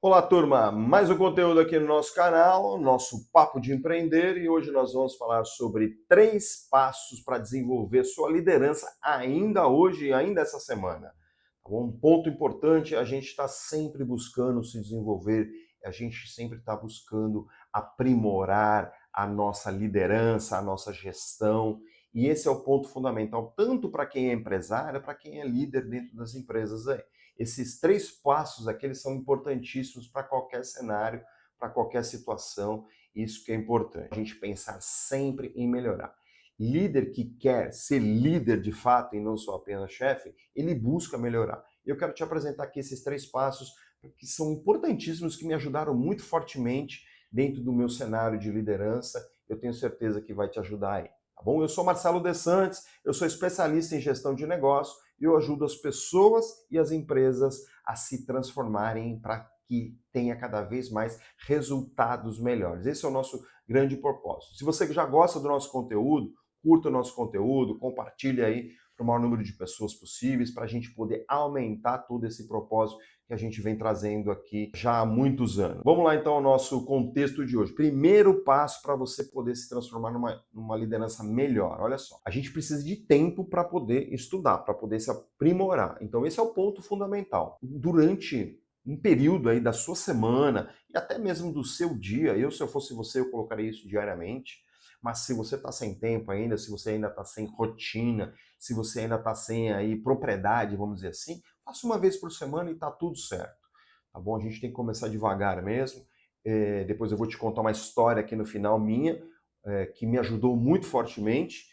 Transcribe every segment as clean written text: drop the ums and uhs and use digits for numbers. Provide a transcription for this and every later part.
Olá, turma! Mais um conteúdo aqui no nosso canal, nosso Papo de Empreender, e hoje nós vamos falar sobre 3 passos para desenvolver sua liderança ainda hoje e ainda essa semana. Tá bom? Um ponto importante, a gente está sempre buscando se desenvolver, a gente sempre está buscando aprimorar a nossa liderança, a nossa gestão, e esse é o ponto fundamental, tanto para quem é empresário, para quem é líder dentro das empresas aí. Esses 3 passos aqui, eles são importantíssimos para qualquer cenário, para qualquer situação, isso que é importante. A gente pensar sempre em melhorar. Líder que quer ser líder de fato e não só apenas chefe, ele busca melhorar. Eu quero te apresentar aqui esses 3 passos que são importantíssimos, que me ajudaram muito fortemente dentro do meu cenário de liderança. Eu tenho certeza que vai te ajudar aí. Tá bom? Eu sou Marcelo De Santis, eu sou especialista em gestão de negócio e eu ajudo as pessoas e as empresas a se transformarem para que tenha cada vez mais resultados melhores. Esse é o nosso grande propósito. Se você já gosta do nosso conteúdo, curta o nosso conteúdo, compartilhe aí para o maior número de pessoas possíveis, para a gente poder aumentar todo esse propósito que a gente vem trazendo aqui já há muitos anos. Vamos lá então ao nosso contexto de hoje. Primeiro passo para você poder se transformar numa liderança melhor. Olha só, a gente precisa de tempo para poder estudar, para poder se aprimorar. Então esse é o ponto fundamental. Durante um período aí da sua semana e até mesmo do seu dia, se eu fosse você, eu colocaria isso diariamente, mas se você está sem tempo ainda, se você ainda está sem rotina, se você ainda está sem aí propriedade, vamos dizer assim, faça uma vez por semana e está tudo certo. Tá bom? A gente tem que começar devagar mesmo. Depois eu vou te contar uma história aqui no final minha, que me ajudou muito fortemente,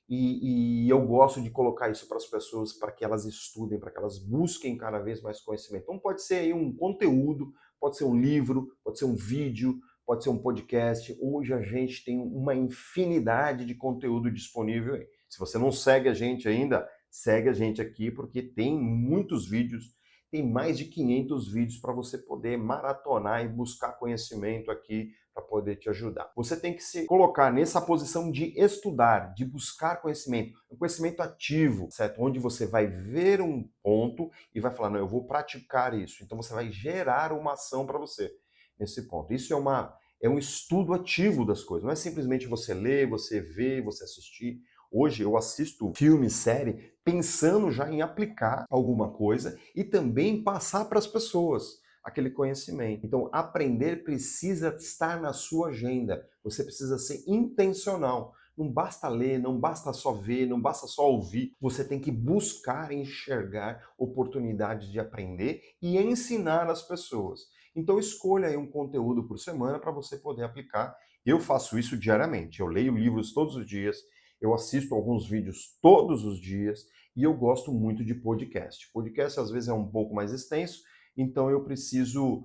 e eu gosto de colocar isso para as pessoas, para que elas estudem, para que elas busquem cada vez mais conhecimento. Então pode ser aí um conteúdo, pode ser um livro, pode ser um vídeo, pode ser um podcast. Hoje a gente tem uma infinidade de conteúdo disponível aí. Se você não segue a gente ainda, segue a gente aqui, porque tem muitos vídeos, tem mais de 500 vídeos para você poder maratonar e buscar conhecimento aqui para poder te ajudar. Você tem que se colocar nessa posição de estudar, de buscar conhecimento, um conhecimento ativo, certo? Onde você vai ver um ponto e vai falar, não, eu vou praticar isso. Então você vai gerar uma ação para você nesse ponto. Isso é um estudo ativo das coisas, não é simplesmente você ler, você ver, você assistir. Hoje eu assisto filme, série, pensando já em aplicar alguma coisa e também passar para as pessoas aquele conhecimento. Então, aprender precisa estar na sua agenda. Você precisa ser intencional. Não basta ler, não basta só ver, não basta só ouvir. Você tem que buscar enxergar oportunidades de aprender e ensinar as pessoas. Então, escolha aí um conteúdo por semana para você poder aplicar. Eu faço isso diariamente. Eu leio livros todos os dias, eu assisto alguns vídeos todos os dias e eu gosto muito de podcast. Podcast às vezes é um pouco mais extenso, então eu preciso.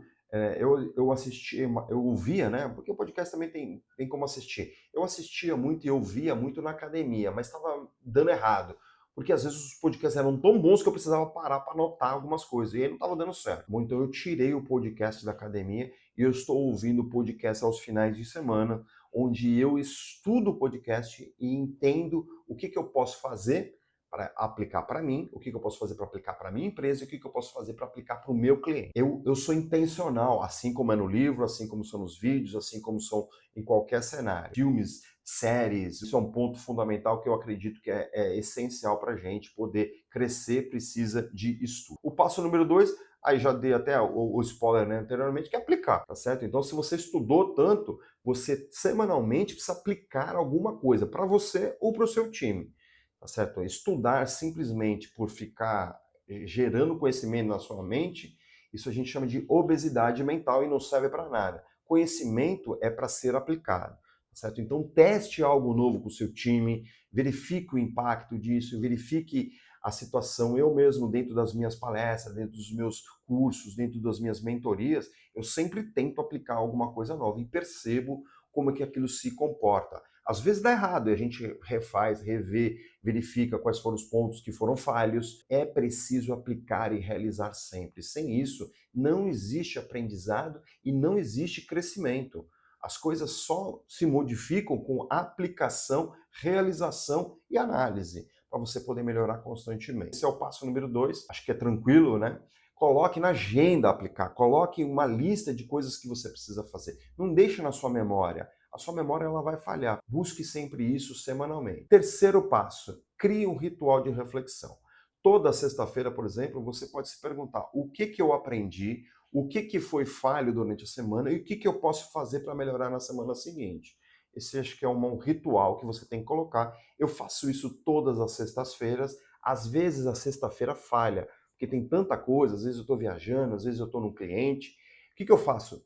Eu assistia, eu ouvia, né? Porque o podcast também tem como assistir. Eu assistia muito e eu ouvia muito na academia, mas estava dando errado. Porque às vezes os podcasts eram tão bons que eu precisava parar para anotar algumas coisas. E aí não estava dando certo. Bom, então eu tirei o podcast da academia e eu estou ouvindo o podcast aos finais de semana, onde eu estudo o podcast e entendo o que eu posso fazer para aplicar para mim, o que eu posso fazer para aplicar para a minha empresa e o que eu posso fazer para aplicar para o meu cliente. Eu sou intencional, assim como é no livro, assim como são nos vídeos, assim como são em qualquer cenário. Filmes, séries, isso é um ponto fundamental que eu acredito que é essencial para a gente poder crescer, precisa de estudo. O passo número 2, aí já dei até o spoiler, né, anteriormente, que é aplicar, tá certo? Então, se você estudou tanto, você semanalmente precisa aplicar alguma coisa para você ou para o seu time. Tá certo? Estudar simplesmente por ficar gerando conhecimento na sua mente, isso a gente chama de obesidade mental e não serve para nada. Conhecimento é para ser aplicado, tá certo? Então teste algo novo com o seu time, verifique o impacto disso, verifique a situação. Eu mesmo, dentro das minhas palestras, dentro dos meus cursos, dentro das minhas mentorias, eu sempre tento aplicar alguma coisa nova e percebo como é que aquilo se comporta. Às vezes dá errado e a gente refaz, revê, verifica quais foram os pontos que foram falhos. É preciso aplicar e realizar sempre. Sem isso, não existe aprendizado e não existe crescimento. As coisas só se modificam com aplicação, realização e análise, para você poder melhorar constantemente. Esse é o passo número 2, acho que é tranquilo, né? Coloque na agenda aplicar, coloque uma lista de coisas que você precisa fazer. Não deixe na sua memória. A sua memória ela vai falhar. Busque sempre isso semanalmente. Terceiro passo, crie um ritual de reflexão. Toda sexta-feira, por exemplo, você pode se perguntar o que eu aprendi, o que foi falho durante a semana e o que eu posso fazer para melhorar na semana seguinte. Esse acho que é um ritual que você tem que colocar. Eu faço isso todas as sextas-feiras. Às vezes a sexta-feira falha, porque tem tanta coisa, às vezes eu estou viajando, às vezes eu estou num cliente. O que eu faço?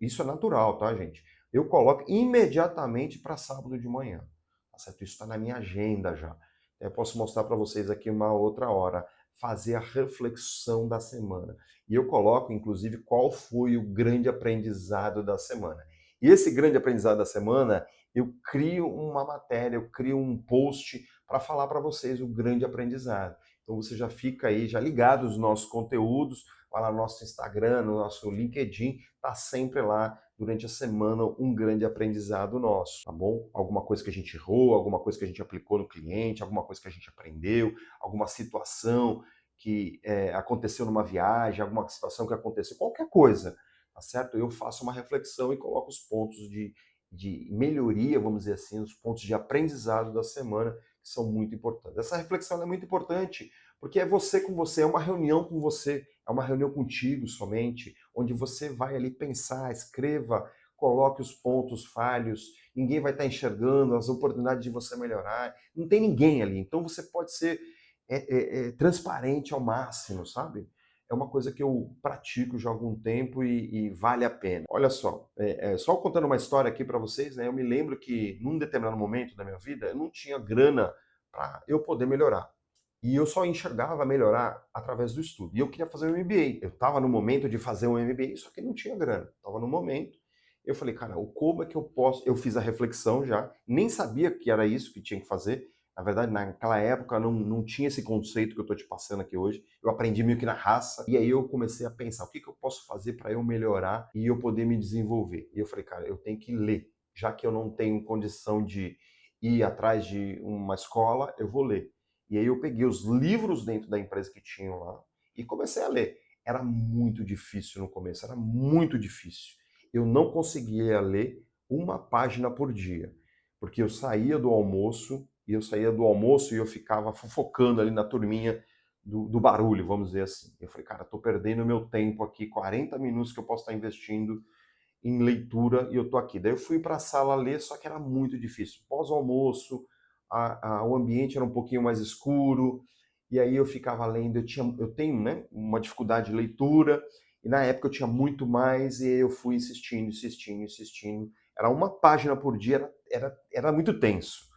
Isso é natural, tá, gente? Eu coloco imediatamente para sábado de manhã. Tá certo? Isso está na minha agenda já. Eu posso mostrar para vocês aqui uma outra hora. Fazer a reflexão da semana. E eu coloco, inclusive, qual foi o grande aprendizado da semana. E esse grande aprendizado da semana, eu crio uma matéria, eu crio um post para falar para vocês o grande aprendizado. Então você já fica aí, já ligado aos nossos conteúdos, vai lá no nosso Instagram, no nosso LinkedIn, tá sempre lá durante a semana um grande aprendizado nosso, tá bom? Alguma coisa que a gente errou, alguma coisa que a gente aplicou no cliente, alguma coisa que a gente aprendeu, alguma situação que aconteceu numa viagem, alguma situação que aconteceu, qualquer coisa, tá certo? Eu faço uma reflexão e coloco os pontos de melhoria, vamos dizer assim, os pontos de aprendizado da semana, que são muito importantes. Essa reflexão é muito importante, porque é você com você, é uma reunião com você, é uma reunião contigo somente, onde você vai ali pensar, escreva, coloque os pontos falhos, ninguém vai estar enxergando as oportunidades de você melhorar, não tem ninguém ali, então você pode ser transparente ao máximo, sabe? É uma coisa que eu pratico já há algum tempo e vale a pena. Olha só, só contando uma história aqui para vocês, né? Eu me lembro que num determinado momento da minha vida eu não tinha grana para eu poder melhorar. E eu só enxergava melhorar através do estudo. E eu queria fazer um MBA. Eu estava no momento de fazer um MBA, só que não tinha grana. Estava no momento. Eu falei, cara, como é que eu posso? Eu fiz a reflexão já, nem sabia que era isso que tinha que fazer. Na verdade, naquela época não tinha esse conceito que eu estou te passando aqui hoje. Eu aprendi meio que na raça. E aí eu comecei a pensar, o que eu posso fazer para eu melhorar e eu poder me desenvolver? E eu falei, cara, eu tenho que ler. Já que eu não tenho condição de ir atrás de uma escola, eu vou ler. E aí eu peguei os livros dentro da empresa que tinham lá e comecei a ler. Era muito difícil no começo, era muito difícil. Eu não conseguia ler uma página por dia, porque eu saía do almoço e eu ficava fofocando ali na turminha do barulho, vamos dizer assim. Eu falei, cara, estou perdendo meu tempo aqui, 40 minutos que eu posso estar investindo em leitura e eu tô aqui. Daí eu fui para a sala ler, só que era muito difícil. Pós-almoço, o ambiente era um pouquinho mais escuro, e aí eu ficava lendo. Eu tenho, né, uma dificuldade de leitura, e na época eu tinha muito mais, e eu fui insistindo, insistindo, insistindo. Era uma página por dia, era muito tenso.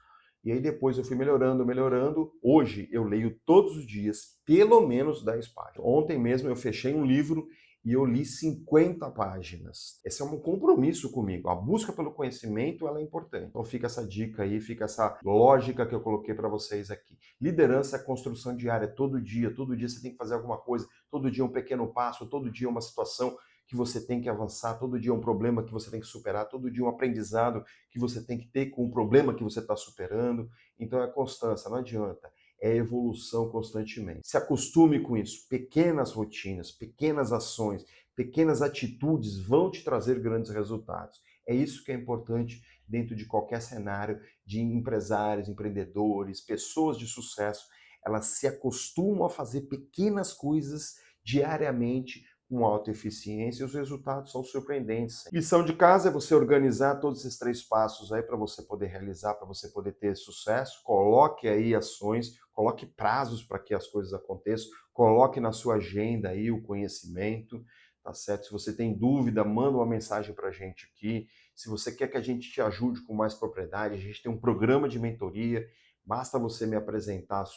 E aí depois eu fui melhorando, melhorando. Hoje eu leio todos os dias, pelo menos 10 páginas. Ontem mesmo eu fechei um livro e eu li 50 páginas. Esse é um compromisso comigo. A busca pelo conhecimento ela é importante. Então fica essa dica aí, fica essa lógica que eu coloquei para vocês aqui. Liderança é construção diária, todo dia você tem que fazer alguma coisa, todo dia um pequeno passo, todo dia uma situação que você tem que avançar, todo dia um problema que você tem que superar, todo dia um aprendizado que você tem que ter com o problema que você está superando. Então é constância, não adianta. É evolução constantemente. Se acostume com isso. Pequenas rotinas, pequenas ações, pequenas atitudes vão te trazer grandes resultados. É isso que é importante dentro de qualquer cenário de empresários, empreendedores, pessoas de sucesso. Elas se acostumam a fazer pequenas coisas diariamente com alta eficiência e os resultados são surpreendentes. Lição de casa é você organizar todos esses 3 passos aí para você poder realizar, para você poder ter sucesso. Coloque aí ações, coloque prazos para que as coisas aconteçam, coloque na sua agenda aí o conhecimento, tá certo? Se você tem dúvida, manda uma mensagem para a gente aqui. Se você quer que a gente te ajude com mais propriedade, a gente tem um programa de mentoria, basta você me apresentar as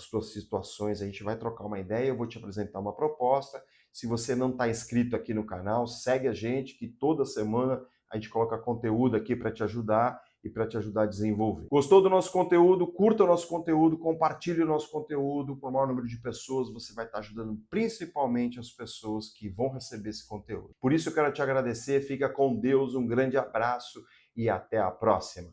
suas situações, a gente vai trocar uma ideia, eu vou te apresentar uma proposta. Se você não está inscrito aqui no canal, segue a gente, que toda semana a gente coloca conteúdo aqui para te ajudar e para te ajudar a desenvolver. Gostou do nosso conteúdo? Curta o nosso conteúdo, compartilhe o nosso conteúdo para o maior número de pessoas. Você vai estar ajudando principalmente as pessoas que vão receber esse conteúdo. Por isso eu quero te agradecer, fica com Deus, um grande abraço e até a próxima.